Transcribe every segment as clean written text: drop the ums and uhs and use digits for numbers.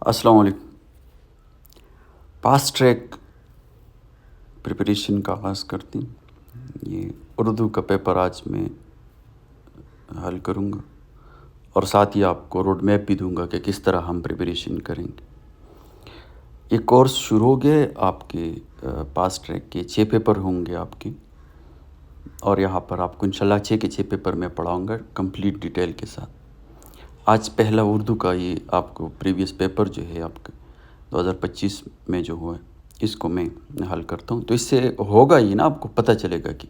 السلام علیکم۔ پاس track preparation کا آغاز کرتے ہیں۔ یہ اردو کا پیپر آج میں حل کروں گا اور ساتھ ہی آپ کو روڈ میپ بھی دوں گا کہ کس طرح ہم پریپریشن کریں گے۔ یہ کورس شروع ہو گئے، آپ کے پاس ٹریک کے 6 پیپر ہوں گے آپ کے، اور یہاں پر آپ کو انشاءاللہ 6 کے 6 پیپر میں پڑھاؤں گا کمپلیٹ ڈیٹیل کے ساتھ۔ آج پہلا اردو کا یہ آپ کو پریویس پیپر جو ہے آپ کا 2025 میں جو ہوا ہے، اس کو میں حل کرتا ہوں، تو اس سے ہوگا یہ نا، آپ کو پتہ چلے گا کہ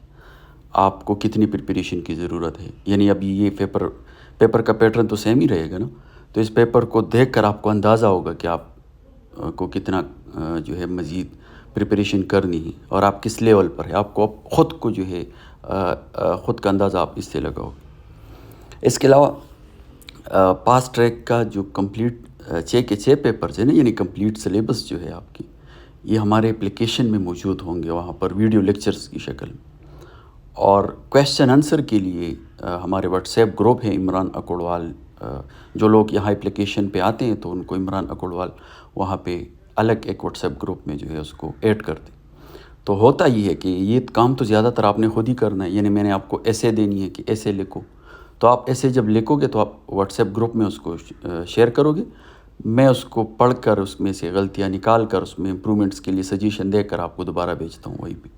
آپ کو کتنی پریپریشن کی ضرورت ہے۔ یعنی ابھی یہ پیپر کا پیٹرن تو سیم ہی رہے گا نا، تو اس پیپر کو دیکھ کر آپ کو اندازہ ہوگا کہ آپ کو کتنا جو ہے مزید پریپریشن کرنی ہے اور آپ کس لیول پر ہے۔ آپ کو خود کو جو ہے خود کا اندازہ آپ اس سے لگاؤ گے۔ اس کے علاوہ پاس ٹریک کا جو کمپلیٹ 6 کے 6 پیپرز ہیں نا، یعنی کمپلیٹ سلیبس جو ہے آپ کی، یہ ہمارے اپلیکیشن میں موجود ہوں گے، وہاں پر ویڈیو لیکچرز کی شکل میں۔ اور کویسچن آنسر کے لیے ہمارے واٹس ایپ گروپ ہے عمران اکوڑوال، جو لوگ یہاں اپلیکیشن پہ آتے ہیں تو ان کو عمران اکوڑوال وہاں پہ الگ ایک واٹس ایپ گروپ میں جو ہے اس کو ایڈ کر دیں۔ تو ہوتا یہ ہے کہ یہ کام تو زیادہ تر آپ نے خود ہی کرنا ہے، یعنی میں نے آپ کو ایسے دینی ہے کہ ایسے لکھو، تو آپ ایسے جب لکھو گے تو آپ واٹس ایپ گروپ میں اس کو شیئر کرو گے، میں اس کو پڑھ کر اس میں سے غلطیاں نکال کر اس میں امپرومنٹس کے لیے سجیشن دے کر آپ کو دوبارہ بھیجتا ہوں وہی پہ،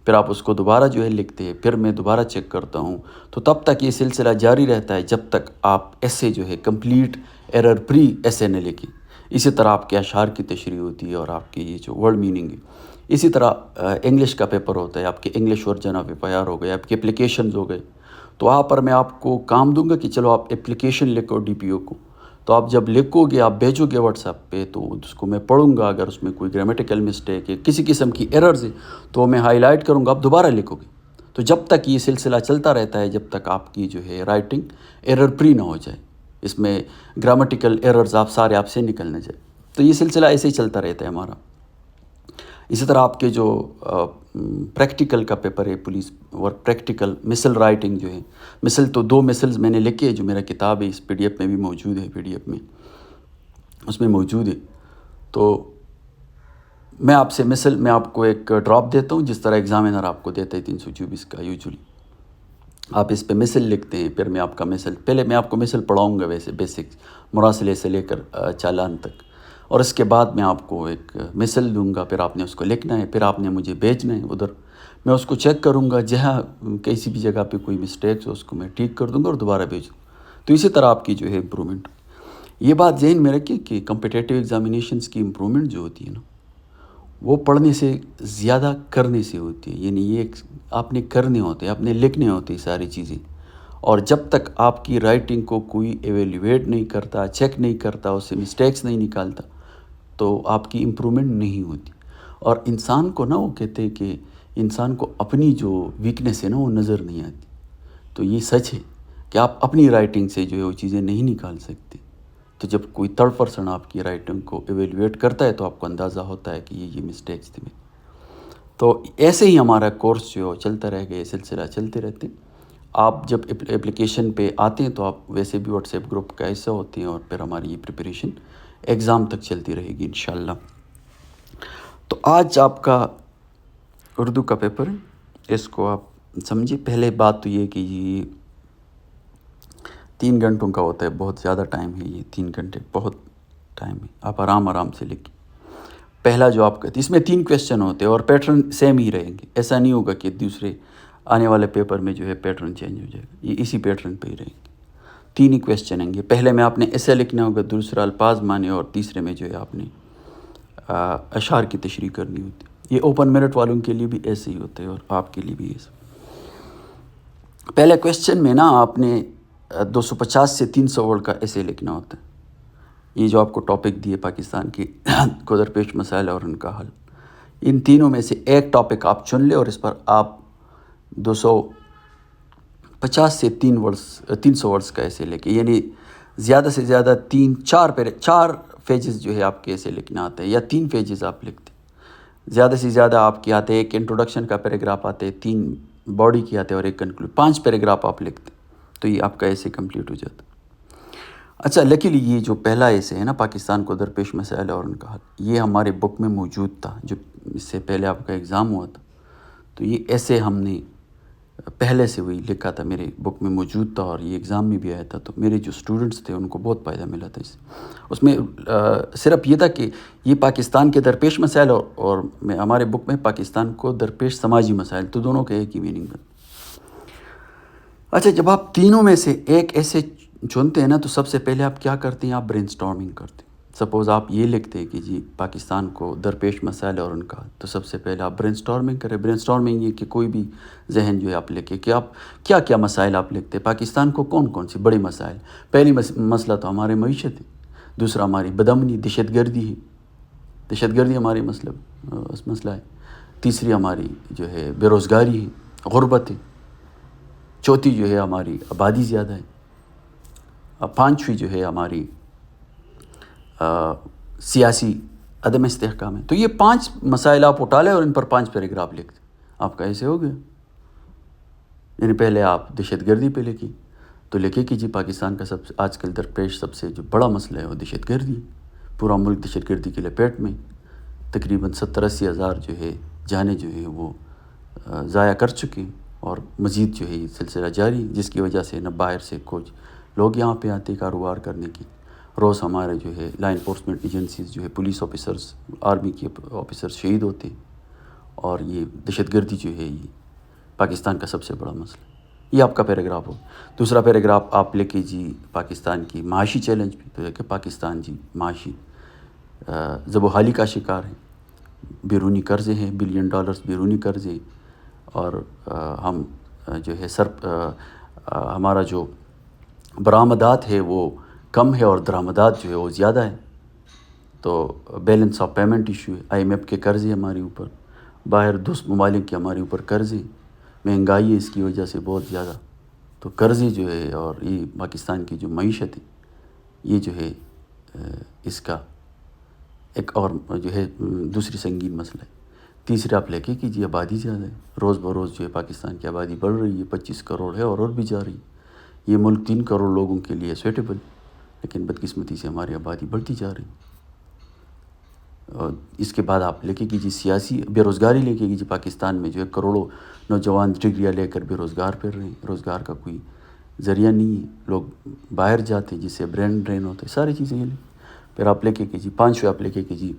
پھر آپ اس کو دوبارہ جو ہے لکھتے ہیں، پھر میں دوبارہ چیک کرتا ہوں، تو تب تک یہ سلسلہ جاری رہتا ہے جب تک آپ ایسے جو ہے کمپلیٹ ایرر فری ایسے نہ لکھیں۔ اسی طرح آپ کے اشعار کی تشریح ہوتی ہے اور آپ کی یہ جو ورڈ میننگ ہے۔ اسی طرح انگلش کا پیپر ہوتا ہے، آپ کے English version of F I R ہو گئے، آپ کے اپلیکیشنز ہو گئے، تو وہاں پر میں آپ کو کام دوں گا کہ چلو آپ اپلیکیشن لکھو ڈی پی او کو، تو آپ جب لکھو گے، آپ بھیجو گے واٹس ایپ پہ، تو اس کو میں پڑھوں گا، اگر اس میں کوئی گرامیٹیکل مسٹیک ہے، کسی قسم کی ایررز ہے تو میں ہائی لائٹ کروں گا، آپ دوبارہ لکھو گے۔ تو جب تک یہ سلسلہ چلتا رہتا ہے، جب تک آپ کی جو ہے رائٹنگ ایرر فری نہ ہو جائے، اس میں گرامٹیکل ایررز آپ سے نکل نہ جائے، تو یہ سلسلہ ایسے ہی چلتا رہتا ہے ہمارا۔ اسی طرح آپ کے جو پریکٹیکل کا پیپر ہے، پولیس ورک پریکٹیکل مثل رائٹنگ جو ہے، مثل تو 2 مثلز میں نے لکھے، جو میرا کتاب ہے اس پی ڈی ایف میں بھی موجود ہے، پی ڈی ایف میں اس میں موجود ہے، تو میں آپ سے میں آپ کو ایک ڈراپ دیتا ہوں، جس طرح ایگزامینر آپ کو دیتا ہے 324 کا یوزلی، آپ اس پہ مثل لکھتے ہیں، پھر میں آپ کا مثل، پہلے میں آپ کو مثل پڑھاؤں گا ویسے بیسک مراسلے سے لے کر چالان تک، اور اس کے بعد میں آپ کو ایک مثل دوں گا، پھر آپ نے اس کو لکھنا ہے، پھر آپ نے مجھے بھیجنا ہے ادھر، میں اس کو چیک کروں گا، جہاں کسی بھی جگہ پہ کوئی مسٹیکس ہو اس کو میں ٹھیک کر دوں گا اور دوبارہ بھیجوں گا، تو اسی طرح آپ کی جو ہے امپرومنٹ۔ یہ بات ذہن میں رکھیں کہ کمپٹیٹیو ایگزامینیشنز کی امپرومنٹ جو ہوتی ہے نا، وہ پڑھنے سے زیادہ کرنے سے ہوتی ہے، یعنی یہ آپ نے کرنے ہوتے ہیں، آپ نے لکھنے ہوتے ہیں ساری چیزیں، اور جب تک آپ کی رائٹنگ کو کوئی ایویلیویٹ نہیں کرتا، چیک نہیں کرتا، اس سے مسٹیکس نہیں نکالتا، تو آپ کی امپرومنٹ نہیں ہوتی۔ اور انسان کو نا، وہ کہتے ہیں کہ انسان کو اپنی جو ویکنیس ہے نا وہ نظر نہیں آتی، تو یہ سچ ہے کہ آپ اپنی رائٹنگ سے جو ہے وہ چیزیں نہیں نکال سکتے، تو جب کوئی 3rd person آپ کی رائٹنگ کو ایویلیویٹ کرتا ہے تو آپ کو اندازہ ہوتا ہے کہ یہ مسٹیکس تھے۔ تو ایسے ہی ہمارا کورس جو چلتا رہے گا، یہ سلسلہ چلتے رہتے ہیں۔ آپ جب اپلیکیشن پہ آتے ہیں تو آپ ویسے بھی واٹس ایپ گروپ کا حصہ ہوتے ہیں، اور پھر ہماری یہ پریپریشن ایگزام تک چلتی رہے گی انشاءاللہ۔ تو آج آپ کا اردو کا پیپر ہے، اس کو آپ سمجھیں۔ پہلے بات تو یہ کہ یہ 3 گھنٹوں کا ہوتا ہے، بہت زیادہ ٹائم ہے، یہ 3 گھنٹے بہت ٹائم ہے، آپ آرام سے لکھیں۔ پہلا جو آپ کا، اس میں 3 کویسچن ہوتے ہیں اور پیٹرن سیم ہی رہیں گے، ایسا نہیں ہوگا کہ دوسرے آنے والے پیپر میں جو ہے پیٹرن چینج ہو جائے گا، یہ اسی پیٹرن پہ ہی رہیں گے۔ 3 ہی کویسچن ہیں گے، پہلے میں آپ نے ایسے لکھنا ہوگا، دوسرا الفاظ مانے، اور تیسرے میں جو ہے آپ نے اشعار کی تشریح کرنی ہوتی ہے۔ یہ اوپن میرٹ والوں کے لیے بھی ایسے ہی ہوتے ہیں اور آپ کے لیے بھی ایسے۔ پہلے کویسچن میں نا آپ نے 250 سے 300 ورڈ کا ایسے لکھنا ہوتا ہے۔ یہ جو آپ کو ٹاپک دیے پاکستان کی کو درپیش مسائل اور ان کا حل، ان تینوں میں سے ایک ٹاپک آپ چن لیں اور اس پر آپ 250 سے 300 ورڈز کا ایسے لکھیں، یعنی زیادہ سے زیادہ 4 پیجز جو ہے آپ کے ایسے لکھنا آتا ہے، یا 3 پیجز آپ لکھتے ہیں، زیادہ سے زیادہ آپ کے آتے ہیں، ایک انٹروڈکشن کا پیراگراف آتے ہیں، 3 باڈی کی آتے ہیں اور ایک کنکلوڈ، 5 پیراگراف آپ لکھتے ہیں، تو یہ آپ کا ایسے کمپلیٹ ہو جاتا ہے۔ اچھا لیکن یہ جو پہلا ایسے ہے نا پاکستان کو درپیش مسائل اور ان کا حل، یہ ہمارے بک میں موجود تھا جو اس سے پہلے آپ کا ایگزام ہوا تھا. تو یہ ایسے ہم نے پہلے سے وہی لکھا تھا، میرے بک میں موجود تھا اور یہ ایگزام میں بھی آیا تھا. تو میرے جو اسٹوڈنٹس تھے ان کو بہت فائدہ ملا تھا اس میں صرف یہ تھا کہ یہ پاکستان کے درپیش مسائل اور ہمارے بک میں پاکستان کو درپیش سماجی مسائل، تو دونوں کے ایک ہی میننگ بن. اچھا جب آپ تینوں میں سے ایک ایسے چنتے ہیں نا تو سب سے پہلے آپ کیا کرتے ہیں؟ آپ برین اسٹارمنگ کرتے ہیں. سپوز آپ یہ لکھتے ہیں کہ جی پاکستان کو درپیش مسائل اور ان کا، تو سب سے پہلے آپ برین اسٹارمنگ کریں. برین اسٹارمنگ یہ کہ کوئی بھی ذہن جو ہے آپ لکھے کہ آپ کیا کیا مسائل آپ لکھتے ہیں، پاکستان کو کون کون سی بڑے مسائل. پہلی مسئلہ تو ہمارے معیشت ہے، دوسرا ہماری بدامنی دہشت گردی ہے، دہشت گردی ہماری مسئلہ ہے. تیسری ہماری جو ہے بے روزگاری ہے، غربت ہے. چوتھی جو ہے ہماری آبادی زیادہ ہے. پانچویں جو ہے ہماری سیاسی عدم استحکام ہے. تو یہ 5 مسائل آپ اٹھا لیں اور ان پر 5 پیراگراف لکھ دیں، آپ کا ایسے ہو گیا. یعنی پہلے آپ دہشت گردی پہ لکھی تو لکھے کہ جی پاکستان کا آج کل درپیش سب سے جو بڑا مسئلہ ہے وہ دہشت گردی ہے. پورا ملک دہشت گردی کی لپیٹ میں، تقریباً 70-80 ہزار جو ہے جانیں جو ہے وہ ضائع کر چکے ہیں اور مزید جو ہے یہ سلسلہ جاری، جس کی وجہ سے نہ باہر سے کچھ لوگ یہاں پہ آتے کاروبار کرنے کی. روز ہمارے جو ہے لا انفورسمنٹ ایجنسیز جو ہے پولیس آفیسرز، آرمی کے آفیسرز شہید ہوتے ہیں. اور یہ دہشت گردی جو ہے یہ پاکستان کا سب سے بڑا مسئلہ. یہ آپ کا پیراگراف ہو. دوسرا پیراگراف آپ لکھے جی پاکستان کی معاشی چیلنج پہ، تو کہ پاکستان جی معاشی زب و حالی کا شکار ہے، بیرونی قرضے ہیں $1 بلین بیرونی قرضے، اور ہم جو ہے ہمارا جو برآمدات ہے وہ کم ہے اور درآمدات جو ہے وہ زیادہ ہے. تو بیلنس آف پیمنٹ ایشو ہے، IMF کے قرضے ہمارے اوپر، باہر دوست ممالک کے ہمارے اوپر قرضے، مہنگائی ہے اس کی وجہ سے بہت زیادہ. تو قرضے جو ہے اور یہ پاکستان کی جو معیشت ہے یہ جو ہے اس کا ایک اور جو ہے دوسری سنگین مسئلہ ہے. تیسرے آپ لکھے کہ جی آبادی زیادہ ہے، روز بروز جو ہے پاکستان کی آبادی بڑھ رہی ہے، 25 کروڑ ہے اور بھی جا رہی ہے. یہ ملک 3 کروڑ لوگوں کے لیے سویٹیبل، لیکن بدقسمتی سے ہماری آبادی بڑھتی جا رہی. اور اس کے بعد آپ لکھے کہ جی سیاسی بے روزگاری لکھے کہ جی پاکستان میں جو ہے کروڑوں نوجوان ڈگریاں لے کر بے روزگار پھر رہے ہیں، روزگار کا کوئی ذریعہ نہیں ہے، لوگ باہر جاتے ہیں جس سے برین ڈرین ہوتے ہیں، ساری چیزیں یہ لیں. پھر آپ لکھے کہ جی 5ویں آپ لکھے کہ جی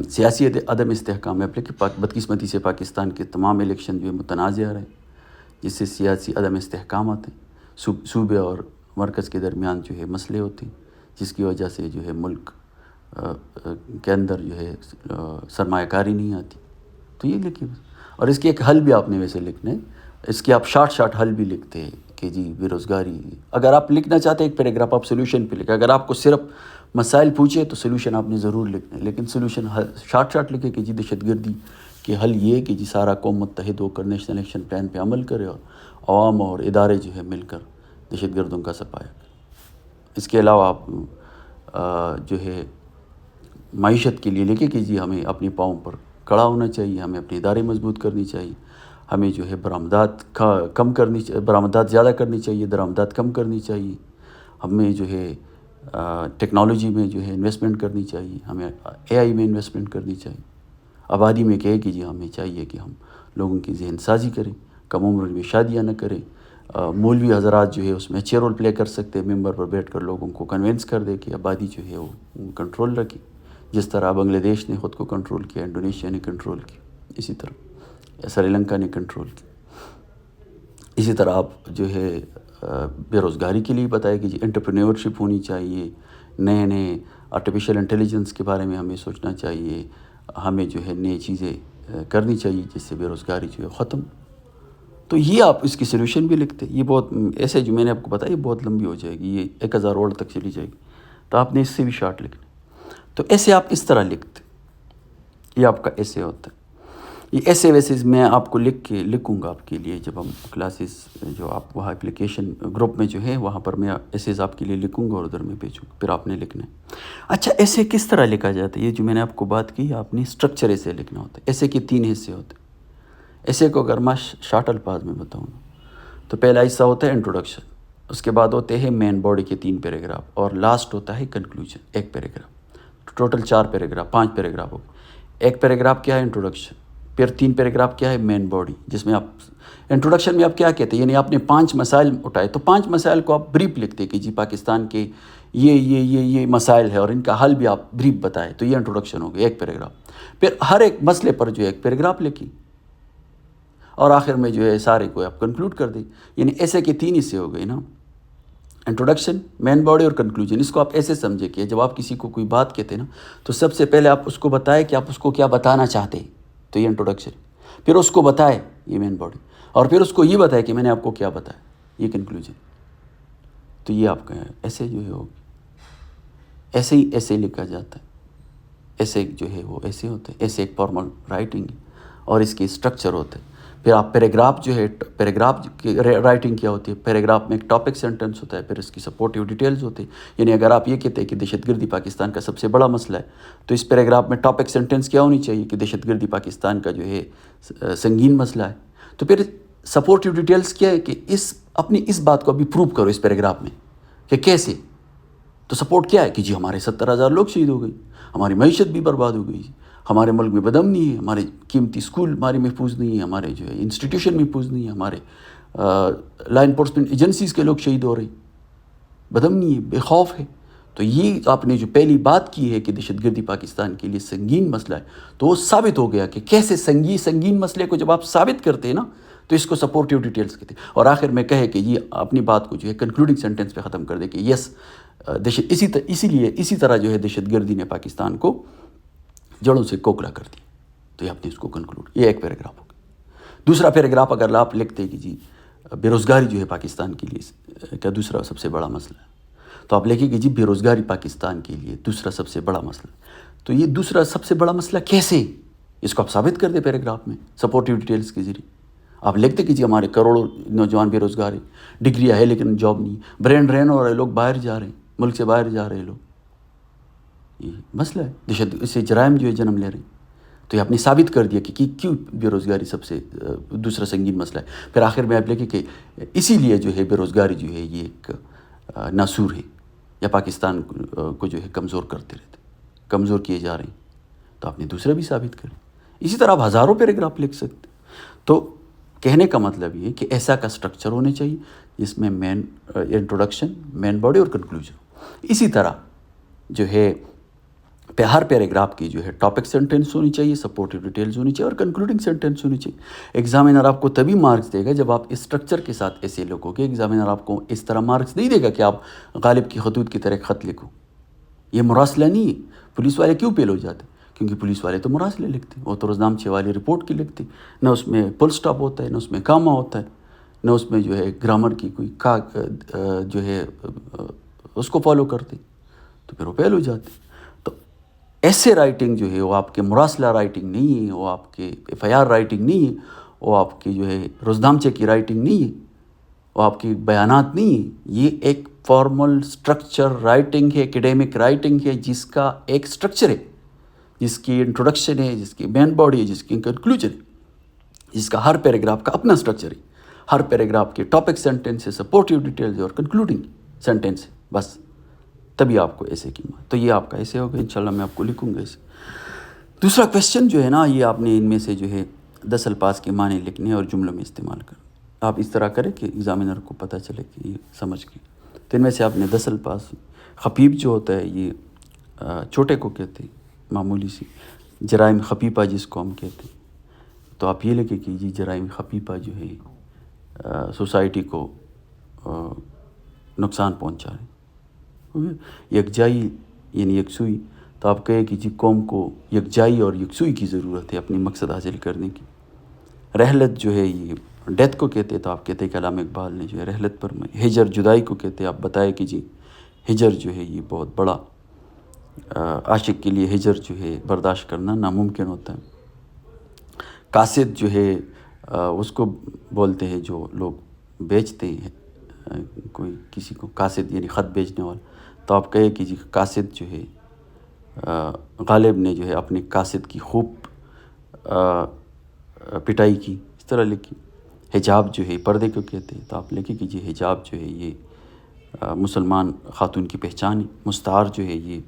سیاسی عدم استحکام میں، آپ لکھے بدقسمتی سے پاکستان کے تمام الیکشن جو ہے متنازع رہے، جس سے سیاسی عدم استحکام آتے ہیں، صوبے اور مرکز کے درمیان جو ہے مسئلے ہوتے ہیں، جس کی وجہ سے جو ہے ملک کے اندر جو ہے سرمایہ کاری نہیں آتی. تو یہ لکھیے. اور اس کے ایک حل بھی آپ نے ویسے لکھنے، اس کے آپ شارٹ حل بھی لکھتے ہیں کہ جی بے روزگاری. اگر آپ لکھنا چاہتے ہیں ایک پیراگراف آپ سولوشن پہ لکھیں، اگر آپ کو صرف مسائل پوچھے تو سولوشن آپ نے ضرور لکھنا ہے، لیکن سولوشن شارٹ لکھے کہ جی دہشت گردی کہ حل یہ ہے کہ جی سارا قوم متحد ہو کر نیشنل ایکشن پلان پہ عمل کرے اور عوام اور ادارے جو ہے مل کر دہشت گردوں کا صفایا کریں. اس کے علاوہ آپ جو ہے معیشت کے لیے لکھے کہ جی ہمیں اپنے پاؤں پر کھڑا ہونا چاہیے، ہمیں اپنے ادارے مضبوط کرنی چاہیے، ہمیں جو ہے برآمدات زیادہ کرنی چاہیے، درآمدات کم کرنی چاہیے، ہمیں جو ہے ٹیکنالوجی میں جو ہے انویسٹمنٹ کرنی چاہیے، ہمیں AI میں انویسٹمنٹ کرنی چاہیے. آبادی میں کہے کہ جی ہمیں چاہیے کہ ہم لوگوں کی ذہن سازی کریں، کم عمر میں شادیاں نہ کریں. مولوی حضرات جو ہے اس میں اچھے رول پلے کر سکتے ہیں، ممبر پر بیٹھ کر لوگوں کو کنونس کر دے کہ آبادی جو ہے وہ کنٹرول رکھے، جس طرح بنگلہ دیش نے خود کو کنٹرول کیا، انڈونیشیا نے کنٹرول کیا، اسی طرح سری لنکا نے کنٹرول کیا. اسی طرح آپ جو ہے بے روزگاری کے لیے بتایا کہ جی انٹرپرینیورشپ ہونی چاہیے، نئے آرٹیفیشل انٹیلیجنس کے بارے میں ہمیں سوچنا چاہیے، ہمیں جو ہے نئی چیزیں کرنی چاہیے جس سے بے روزگاری جو ہے ختم. تو یہ آپ اس کی سولوشن بھی لکھتے. یہ بہت ایسے جو میں نے آپ کو بتایا یہ بہت لمبی ہو جائے گی، یہ 1000 ورڈ تک چلی جائے گی، تو آپ نے اس سے بھی شارٹ لکھنا. تو ایسے آپ اس طرح لکھتے، یہ آپ کا ایسے ہوتا ہے. یہ ایسے ویسے میں آپ کو لکھوں گا آپ کے لیے جب ہم کلاسز جو آپ وہاں اپلیکیشن گروپ میں جو ہے وہاں پر میں ایسیز آپ کے لیے لکھوں گا اور ادھر میں بھیجوں گا، پھر آپ نے لکھنا ہے. اچھا ایسے کس طرح لکھا جاتا ہے؟ یہ جو میں نے آپ کو بات کی آپ نے اسٹرکچر ایسے لکھنا ہوتا ہے. ایسے کے 3 حصے ہوتے ہیں. ایسے کو اگر میں شارٹ الفاظ میں بتاؤں تو پہلا حصہ ہوتا ہے انٹروڈکشن، اس کے بعد ہوتے ہیں مین باڈی کے 3 پیراگراف، اور لاسٹ ہوتا ہے conclusion 1 paragraph. Total 4 paragraph, 5 paragraph ہو گئے. 1 پیراگراف کیا ہے؟ انٹروڈکشن. پھر 3 پیراگراف کیا ہے؟ مین باڈی، جس میں آپ انٹروڈکشن میں آپ کیا کہتے ہیں، یعنی آپ نے 5 مسائل اٹھائے، تو 5 مسائل کو آپ بریف لکھتے کہ جی پاکستان کے یہ مسائل ہے اور ان کا حل بھی آپ بریف بتائے. تو یہ انٹروڈکشن ہو گئی 1 پیراگراف. پھر ہر ایک مسئلے پر جو ہے 1 پیراگراف لکھی، اور آخر میں جو ہے سارے کو آپ کنکلوڈ کر دیں. یعنی ایسے کے 3 حصے ہو گئے نا، انٹروڈکشن، مین باڈی اور کنکلوژن. اس کو آپ ایسے سمجھے کہ جب آپ کسی کو کوئی بات کہتے ہیں نا، تو سب سے پہلے آپ اس کو بتائیں کہ آپ اس کو کیا بتانا چاہتے ہیں، تو یہ انٹروڈکشن. پھر اس کو بتائے، یہ مین باڈی. اور پھر اس کو یہ بتائے کہ میں نے آپ کو کیا بتایا، یہ کنکلوژن. تو یہ آپ کا ایسے جو ہے ہوگی، ایسے ہی لکھا جاتا ہے. ایسے جو ہے وہ ایسے ہوتے ہیں، ایسے ایک فارمل رائٹنگ ہے اور اس کی اسٹرکچر ہوتے ہیں. پھر آپ پیراگراف جو ہے، پیراگراف کی رائٹنگ کیا ہوتی ہے، پیراگراف میں ایک ٹاپک سینٹنس ہوتا ہے، پھر اس کی سپورٹیو ڈیٹیلز ہوتی ہیں. یعنی اگر آپ یہ کہتے ہیں کہ دہشت گردی پاکستان کا سب سے بڑا مسئلہ ہے، تو اس پیراگراف میں ٹاپک سینٹنس کیا ہونی چاہیے کہ دہشت گردی پاکستان کا جو ہے سنگین مسئلہ ہے. تو پھر سپورٹیو ڈیٹیلز کیا ہے کہ اپنی اس بات کو ابھی پروو کرو اس پیراگراف میں کہ کیسے. تو سپورٹ کیا ہے کہ جی ہمارے 70,000 لوگ شہید ہو گئی، ہماری معیشت بھی برباد ہو گئی، ہمارے ملک میں بدامنی ہے، ہمارے قیمتی اسکول ہمارے محفوظ نہیں ہیں، ہمارے جو ہے انسٹیٹیوشن محفوظ نہیں ہیں، ہمارے لا انفورسمنٹ ایجنسیز کے لوگ شہید ہو رہے ہیں، بدامنی ہے، بے خوف ہے. تو یہ آپ نے جو پہلی بات کی ہے کہ دہشت گردی پاکستان کے لیے سنگین مسئلہ ہے، تو وہ ثابت ہو گیا کہ کیسے سنگین مسئلے کو جب آپ ثابت کرتے ہیں نا، تو اس کو سپورٹیو ڈیٹیلز کہتے ہیں. اور آخر میں کہے کہ یہ اپنی بات کو جو ہے کنکلوڈنگ سینٹنس پہ ختم کر دے کہ یس اسی طرح جو ہے دہشت گردی نے پاکستان کو جڑوں سے کوکلا کر دی. تو یہ آپ نے اس کو کنکلوڈ، یہ 1 پیراگراف ہو گیا. دوسرا پیراگراف اگر آپ لکھتے کہ جی بے روزگاری جو ہے پاکستان کے لیے کیا دوسرا سب سے بڑا مسئلہ ہے، تو آپ لکھیں کہ جی بے روزگاری پاکستان کے لیے دوسرا سب سے بڑا مسئلہ. تو یہ دوسرا سب سے بڑا مسئلہ کیسے، اس کو آپ ثابت کر دیں پیراگراف میں سپورٹیو ڈیٹیلز کے ذریعے. آپ لکھتے کہ جی ہمارے کروڑوں نوجوان بے روزگار ہیں، ڈگریاں ہے لیکن جاب نہیں، برین ڈرین ہو رہا ہے، لوگ باہر جا رہے ہیں، ملک سے باہر جا رہے ہیں لوگ. یہ مسئلہ ہے، اس سے جرائم جو ہے جنم لے رہے ہیں. تو یہ آپ نے ثابت کر دیا کہ کیوں بے روزگاری سب سے دوسرا سنگین مسئلہ ہے. پھر آخر میں آپ لکھیں کہ اسی لیے جو ہے بے روزگاری جو ہے یہ ایک ناسور ہے، یا پاکستان کو جو ہے کمزور کرتے رہتے، کمزور کیے جا رہے ہیں. تو آپ نے دوسرا بھی ثابت کریں. اسی طرح آپ ہزاروں پیراگراف لکھ سکتے. تو کہنے کا مطلب یہ ہے کہ ایسا کا سٹرکچر ہونے چاہیے جس میں مین انٹروڈکشن، مین باڈی اور کنکلوژن. اسی طرح جو ہے ہر پیراگراف کی جو ہے ٹاپک سینٹنس ہونی چاہیے، سپورٹیو ڈیٹیلز ہونی چاہیے اور کنکلوڈنگ سینٹنس ہونی چاہیے. ایگزامینر آپ کو تبھی مارکس دے گا جب آپ اس اسٹرکچر کے ساتھ ایسے لکھو گے. ایگزامینر آپ کو اس طرح مارکس نہیں دے گا کہ آپ غالب کی خطوط کی طرح خط لکھو. یہ مراسلہ نہیں ہے. پولیس والے کیوں فیل ہو جاتے؟ کیونکہ پولیس والے تو مراسلے لکھتے ہیں، وہ تو روزنامچے والی رپورٹ کی لکھتے ہیں. نہ اس میں فل سٹاپ ہوتا ہے، نہ اس میں کاما ہوتا ہے، نہ اس میں جو ہے گرامر کی کوئی جو ہے اس کو فالو کرتے. تو پھر وہ فیل ہو جاتے. تو ایسے رائٹنگ جو ہے وہ آپ کے مراسلہ رائٹنگ نہیں ہے، وہ آپ کے ایف آئی آر رائٹنگ نہیں ہے، وہ آپ کی جو ہے روزنامچے کی رائٹنگ نہیں ہے، وہ آپ کی بیانات نہیں ہے. یہ ایک فارمل اسٹرکچر رائٹنگ ہے، ایکیڈیمک رائٹنگ ہے، جس کا ایک اسٹرکچر ہے، جس کی انٹروڈکشن ہے، جس کی مین باڈی ہے، جس کی کنکلوژن ہے، جس کا ہر پیراگراف کا اپنا اسٹرکچر ہے. ہر پیراگراف کے ٹاپک سینٹنس ہے، سپورٹیو ڈیٹیلز اور کنکلوڈنگ سینٹنس ہے، بس. تبھی آپ کو ایسے کی تو یہ آپ کا ایسے ہوگا. انشاءاللہ میں آپ کو لکھوں گا اسے. دوسرا کویسچن جو ہے نا، یہ آپ نے ان میں سے جو ہے 10 الفاظ کے معنی لکھنے اور جملوں میں استعمال کرنا. آپ اس طرح کریں کہ ایگزامینر کو پتہ چلے کہ یہ سمجھ گئے. تو ان میں سے آپ نے 10 الفاظ. خفیف جو ہوتا ہے یہ چھوٹے کو کہتے ہیں، معمولی سی جرائم خفیفہ جس کو ہم کہتے ہیں. تو آپ یہ لکھیں کہ جی جرائم خفیفہ جو ہے سوسائٹی کو نقصان پہنچا رہے ہیں. یکجائی یعنی یکسوئی، تو آپ کہیں کہ جی قوم کو یکجائی اور یکسوئی کی ضرورت ہے اپنی مقصد حاصل کرنے کی. رحلت جو ہے یہ ڈیتھ کو کہتے ہیں، تو آپ کہتے ہیں کہ علامہ اقبال نے جو ہے رحلت پر میں. ہجر جدائی کو کہتے ہیں، آپ بتائے کہ جی ہجر جو ہے یہ بہت بڑا، عاشق کے لیے ہجر جو ہے برداشت کرنا ناممکن ہوتا ہے. قاصد جو ہے اس کو بولتے ہیں جو لوگ بیچتے ہیں کوئی کسی کو، قاصد یعنی خط بیچنے والا. تو آپ کہے کہ جی قاصد جو ہے غالب نے جو ہے اپنے قاصد کی خوب پٹائی کی، اس طرح لکھی. حجاب جو ہے پردے کو کہتے ہیں، تو آپ لکھیں کہ جی حجاب جو ہے یہ مسلمان خاتون کی پہچان ہے۔ مستعار جو ہے یہ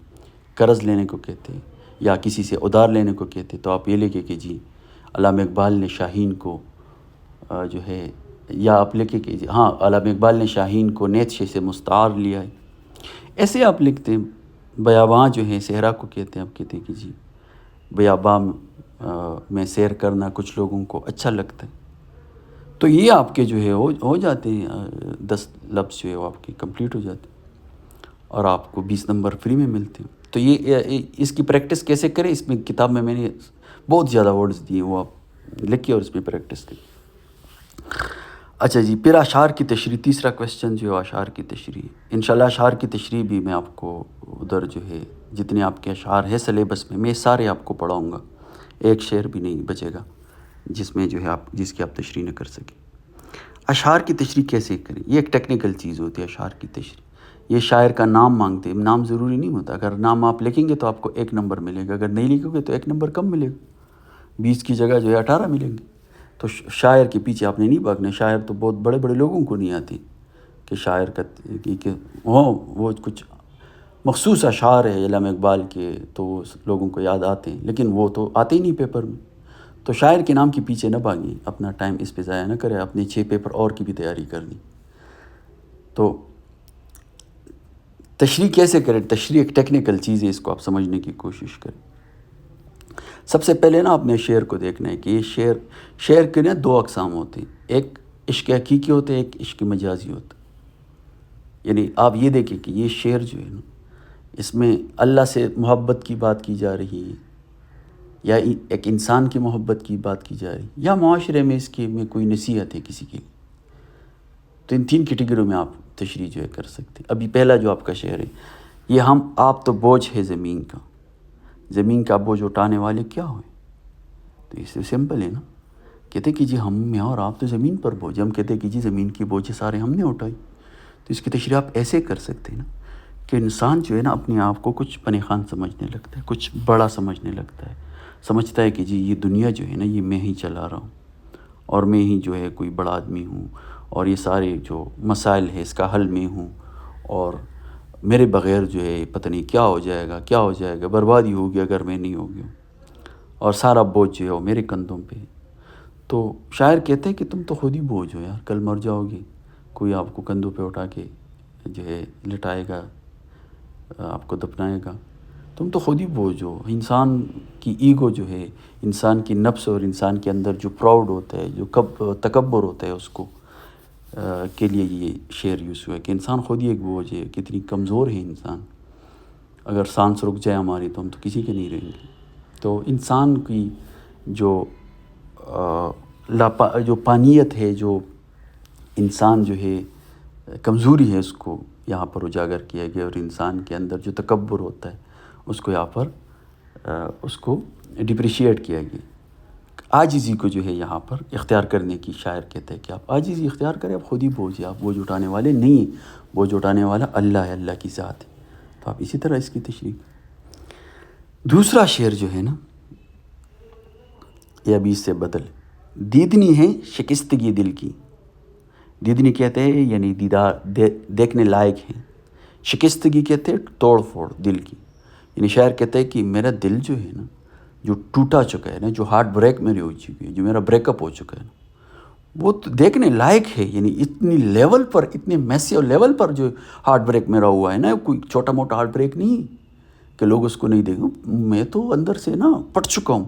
قرض لینے کو کہتے ہیں یا کسی سے ادھار لینے کو کہتے ہیں۔ تو آپ یہ لکھیں کہ جی علامہ اقبال نے شاہین کو جو ہے، یا آپ لکھیں کہ جی ہاں علامہ اقبال نے شاہین کو نیت سے مستعار لیا ہے، ایسے آپ لکھتے ہیں۔ بیاباں جو ہے صحرا کو کہتے ہیں، آپ کہتے ہیں کہ جی بیاباں میں سیر کرنا کچھ لوگوں کو اچھا لگتا ہے۔ تو یہ آپ کے جو ہے ہو جاتے ہیں 10 لفظ جو ہے وہ آپ کے کمپلیٹ ہو جاتے ہیں اور آپ کو 20 نمبر فری میں ملتے ہیں۔ تو یہ اس کی پریکٹس کیسے کریں، اس میں کتاب میں نے بہت زیادہ ورڈز دیے، وہ آپ لکھیں اور اس میں پریکٹس کریں۔ اچھا جی، پھر اشعار کی تشریح، تیسرا کویسچن جو ہے اشعار کی تشریح۔ انشاءاللہ اشعار کی تشریح بھی میں آپ کو ادھر جو ہے جتنے آپ کے اشعار ہے سلیبس میں سارے آپ کو پڑھاؤں گا، ایک شعر بھی نہیں بچے گا جس میں جو ہے جس کی آپ تشریح نہ کر سکیں۔ اشعار کی تشریح کیسے کریں، یہ ایک ٹیکنیکل چیز ہوتی ہے اشعار کی تشریح۔ یہ شاعر کا نام مانگتے ہیں، نام ضروری نہیں ہوتا، اگر نام آپ لکھیں گے تو آپ کو 1 نمبر ملے گا، اگر نہیں لکھو گے تو 1 نمبر کم ملے گا، 20 کی جگہ جو ہے 18 ملیں گے۔ تو شاعر کے پیچھے آپ نے نہیں بھاگنا، شاعر تو بہت بڑے بڑے لوگوں کو نہیں آتی کہ شاعر کا کہ وہ کچھ مخصوص اشعار ہے علامہ اقبال کے تو وہ لوگوں کو یاد آتے ہیں، لیکن وہ تو آتے ہی نہیں پیپر میں۔ تو شاعر کے نام کے پیچھے نہ بھاگیں، اپنا ٹائم اس پہ ضائع نہ کریں، اپنے 6 پیپر اور کی بھی تیاری کر دیں۔ تو تشریح کیسے کریں، تشریح ایک ٹیکنیکل چیز ہے، اس کو آپ سمجھنے کی کوشش کریں۔ سب سے پہلے نا اپنے شعر کو دیکھنا ہے کہ یہ شعر کے نا 2 اقسام ہوتے ہیں، ایک عشق حقیقی ہوتے ہیں، ایک عشق مجازی ہوتا ہے۔ یعنی آپ یہ دیکھیں کہ یہ شعر جو ہے نا، اس میں اللہ سے محبت کی بات کی جا رہی ہے یا ایک انسان کی محبت کی بات کی جا رہی ہے یا معاشرے میں اس کے میں کوئی نصیحت ہے کسی کے لیے۔ تو ان 3 کیٹیگریوں میں آپ تشریح جو ہے کر سکتے ہیں۔ ابھی پہلا جو آپ کا شعر ہے، یہ آپ تو بوجھ ہے زمین کا، زمین کا بوجھ اٹھانے والے کیا ہوئے؟ تو اس سے سمپل ہے نا، کہتے کہ جی میں اور آپ تو زمین پر بوجھ، ہم کہتے کہ جی زمین کی بوجھ سارے ہم نے اٹھائی۔ تو اس کی تشریح آپ ایسے کر سکتے ہیں نا کہ انسان جو ہے نا اپنے آپ کو کچھ پن خوان سمجھنے لگتا ہے، کچھ بڑا سمجھنے لگتا ہے، سمجھتا ہے کہ جی یہ دنیا جو ہے نا یہ میں ہی چلا رہا ہوں اور میں ہی جو ہے کوئی بڑا آدمی ہوں اور یہ سارے جو مسائل ہے اس کا حل میں ہوں اور میرے بغیر جو ہے پتہ نہیں کیا ہو جائے گا، بربادی ہوگی اگر میں نہیں ہو گیا اور سارا بوجھ جو ہے وہ میرے کندھوں پہ۔ تو شاعر کہتے ہیں کہ تم تو خود ہی بوجھ ہو یار، کل مر جاؤ گے، کوئی آپ کو کندھوں پہ اٹھا کے جو ہے لٹائے گا، آپ کو دفنائے گا، تم تو خود ہی بوجھ ہو۔ انسان کی ایگو جو ہے، انسان کی نفس اور انسان کے اندر جو پراؤڈ ہوتا ہے، جو تکبر ہوتا ہے، اس کو کے لیے یہ شعر یوز ہوا ہے کہ انسان خود ہی ایک بوجھ ہے، کتنی کمزور ہے انسان، اگر سانس رک جائے ہماری تو ہم تو کسی کے نہیں رہیں گے۔ تو انسان کی جو پانیت ہے، جو انسان جو ہے کمزوری ہے، اس کو یہاں پر اجاگر کیا گیا اور انسان کے اندر جو تکبر ہوتا ہے اس کو یہاں پر اس کو ڈپریشیٹ کیا گیا۔ عاجزی کو جو ہے یہاں پر اختیار کرنے کی شاعر کہتا ہے کہ آپ عاجزی اختیار کریں، آپ خود ہی بوجھ ہے، آپ بوجھ اٹھانے والے نہیں ہیں، بوجھ اٹھانے والا اللہ ہے، اللہ کی ذات ہے۔ تو آپ اسی طرح اس کی تشریح۔ دوسرا شعر جو ہے نا یہ ابھی اس سے بدل، دیدنی ہے شکستگی دل کی، دیدنی کہتے ہیں یعنی دیدار دیکھنے لائق ہیں، شکستگی کہتے ہیں توڑ پھوڑ دل کی، یعنی شاعر کہتے ہیں کہ میرا دل جو ہے نا جو ٹوٹا چکا ہے نا، جو ہارٹ بریک میری ہو چکی ہے، جو میرا بریک اپ ہو چکا ہے نا، وہ تو دیکھنے لائق ہے، یعنی اتنی لیول پر، اتنے میسیو لیول پر جو ہارٹ بریک میرا ہوا ہے نا، کوئی چھوٹا موٹا ہارٹ بریک نہیں کہ لوگ اس کو نہیں دیکھیں، میں تو اندر سے نا پٹ چکا ہوں،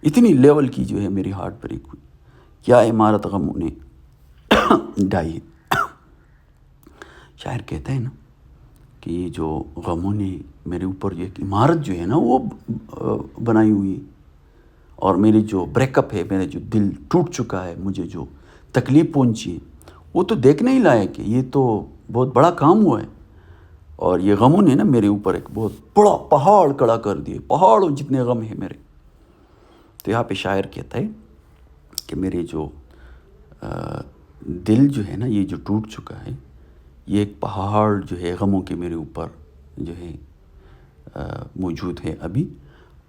اتنی لیول کی جو ہے میری ہارٹ بریک ہوئی، کیا عمارت غموں نے ڈھائی۔ شاعر کہتا ہے نا کہ یہ جو غموں نے میرے اوپر جو ایک عمارت جو ہے نا وہ بنائی ہوئی ہے، اور میری جو بریک اپ ہے، میرا جو دل ٹوٹ چکا ہے، مجھے جو تکلیف پہنچی ہے وہ تو دیکھنے ہی لائق ہے، یہ تو بہت بڑا کام ہوا ہے، اور یہ غموں نے نا میرے اوپر ایک بہت بڑا پہاڑ کھڑا کر دیے، پہاڑوں جتنے غم ہیں میرے۔ تو یہاں پہ شاعر کہتا ہے کہ میرے جو دل جو ہے نا یہ جو ٹوٹ چکا ہے، یہ ایک پہاڑ جو ہے غموں کے میرے اوپر جو ہے موجود ہے ابھی،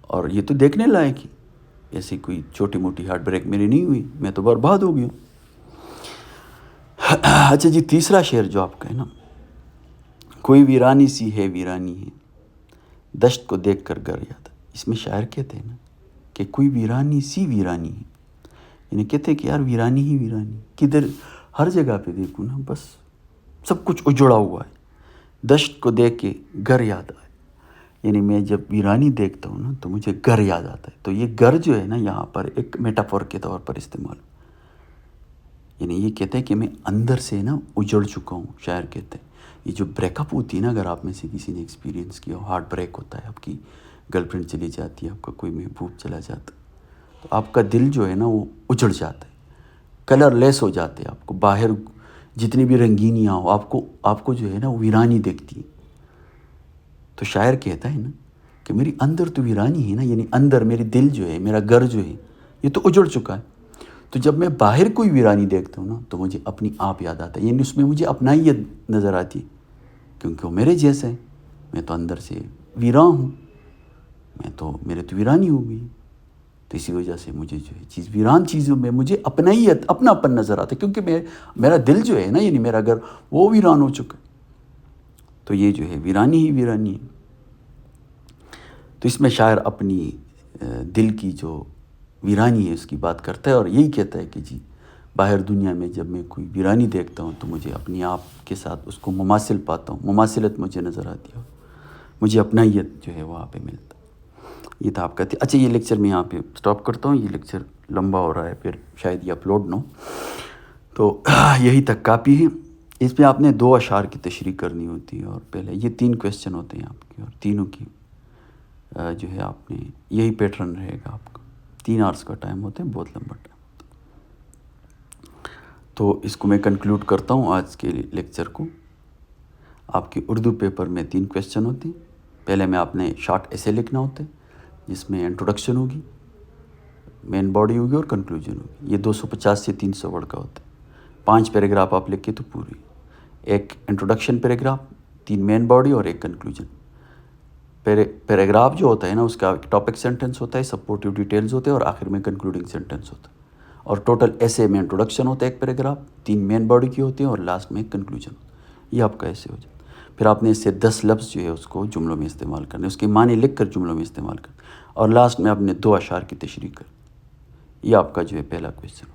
اور یہ تو دیکھنے لائق ہے، ایسی کوئی چھوٹی موٹی ہارٹ بریک میری نہیں ہوئی، میں تو برباد ہو گیا۔ اچھا جی، تیسرا شعر جو آپ کا ہے نا، کوئی ویرانی سی ہے ویرانی ہے، دشت کو دیکھ کر گر یاد ہے. اس میں شاعر کہتے ہیں نا کہ کوئی ویرانی سی ویرانی ہے، یعنی کہتے ہیں کہ یار ویرانی ہی ویرانی، کدھر ہر جگہ پہ دیکھوں نا بس سب کچھ اجڑا ہوا ہے. دشت کو دیکھ کے گھر یاد آئے، یعنی میں جب ویرانی دیکھتا ہوں نا تو مجھے گھر یاد آتا ہے. تو یہ گھر جو ہے نا یہاں پر ایک میٹافور کے طور پر استعمال، یعنی یہ کہتے ہیں کہ میں اندر سے نا اجڑ چکا ہوں. شاعر کہتے ہیں یہ جو بریک اپ ہوتی ہے نا، اگر آپ میں سے کسی نے ایکسپیرینس کیا ہو، ہارٹ بریک ہوتا ہے، آپ کی گرل فرینڈ چلی جاتی ہے، آپ کا کوئی محبوب چلا جاتا ہے، تو آپ کا دل جو ہے نا وہ اجڑ جاتا ہے، کلر لیس ہو جاتے ہیں. آپ کو باہر جتنی بھی رنگینیاں ہو، آپ کو جو ہے نا وہ ویرانی دیکھتی ہے. تو شاعر کہتا ہے نا کہ میری اندر تو ویرانی ہے نا، یعنی اندر میری دل جو ہے، میرا گھر جو ہے یہ تو اجڑ چکا ہے. تو جب میں باہر کوئی ویرانی دیکھتا ہوں نا تو مجھے اپنی آپ یاد آتا ہے، یعنی اس میں مجھے اپنائیت نظر آتی ہے، کیونکہ وہ میرے جیسا ہے. میں تو اندر سے ویراں ہوں، میرے تو ویرانی ہو گئی. تو اسی وجہ سے مجھے جو ہے ویران چیزوں میں مجھے اپنائیت، اپناپن نظر آتا ہے، کیونکہ میرا دل جو ہے نا، یعنی میرا گھر وہ ویران ہو چکا ہے. تو یہ جو ہے ویرانی ہی ویرانی ہے. تو اس میں شاعر اپنی دل کی جو ویرانی ہے اس کی بات کرتا ہے، اور یہی کہتا ہے کہ جی باہر دنیا میں جب میں کوئی ویرانی دیکھتا ہوں تو مجھے اپنی آپ کے ساتھ اس کو مماثل پاتا ہوں، مماثلت مجھے نظر آتی ہے، مجھے اپنائیت جو ہے وہاں پہ ملتا ہے. یہ تھا آپ کا. اچھا یہ لیکچر میں یہاں پہ سٹاپ کرتا ہوں، یہ لیکچر لمبا ہو رہا ہے، پھر شاید یہ اپلوڈ نہ ہو، تو یہی تک کافی ہے. اس میں آپ نے 2 اشعار کی تشریح کرنی ہوتی ہے، اور پہلے یہ 3 کویسچن ہوتے ہیں آپ کے، اور تینوں کی جو ہے آپ نے یہی پیٹرن رہے گا آپ کا. 3 آورس کا ٹائم ہوتا ہے، بہت لمبا ٹائم ہوتا ہے. تو اس کو میں کنکلوڈ کرتا ہوں آج کے لیکچر کو. آپ کے اردو پیپر میں 3 کویسچن ہوتے ہیں. پہلے میں آپ نے شارٹ ایسے لکھنا ہوتا ہے جس میں انٹروڈکشن ہوگی، مین باڈی ہوگی اور کنکلوژن ہوگی. یہ 250 سے 300 ورڈ کا ہوتا ہے. 5 پیراگراف آپ لکھ کے تو پوری، ایک انٹروڈکشن پیراگراف، 3 مین باڈی اور ایک کنکلوژن. پیراگراف جو ہوتا ہے نا اس کا ٹاپک سینٹنس ہوتا ہے، سپورٹیو ڈیٹیلز ہوتے ہیں، اور آخر میں کنکلوڈنگ سینٹنس ہوتا ہے. اور ٹوٹل ایسے میں انٹروڈکشن ہوتا ہے ایک پیراگراف، 3 مین باڈی کی ہوتی ہیں، اور لاسٹ میں ایک کنکلوژن ہوتا ہے. یہ آپ کا ایسے ہو جاتا ہے. پھر آپ نے اس سے 10 لفظ جو ہے اس کو جملوں میں استعمال کرنے، اس کے معنی لکھ کر جملوں میں استعمال کرنے، اور لاسٹ میں آپ نے 2 اشعار کی تشریح کر. یہ آپ کا جو ہے پہلا کویسچن.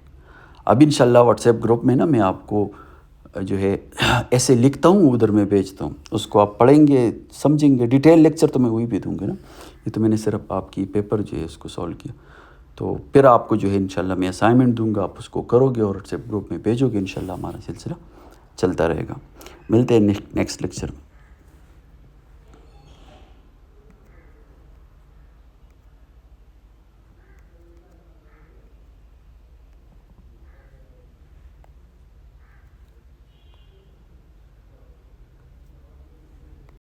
اب انشاءاللہ واٹس ایپ گروپ میں نا میں آپ کو جو ہے ایسے لکھتا ہوں، ادھر میں بھیجتا ہوں، اس کو آپ پڑھیں گے، سمجھیں گے. ڈیٹیل لیکچر تو میں وہی بھی دوں گا نا، یہ تو میں نے صرف آپ کی پیپر جو ہے اس کو سالو کیا. تو پھر آپ کو جو ہے انشاءاللہ میں اسائنمنٹ دوں گا، آپ اس کو کرو گے اور واٹس ایپ گروپ میں بھیجو گے. انشاءاللہ ہمارا سلسلہ چلتا رہے گا. ملتے ہیں نیکسٹ لیکچر میں.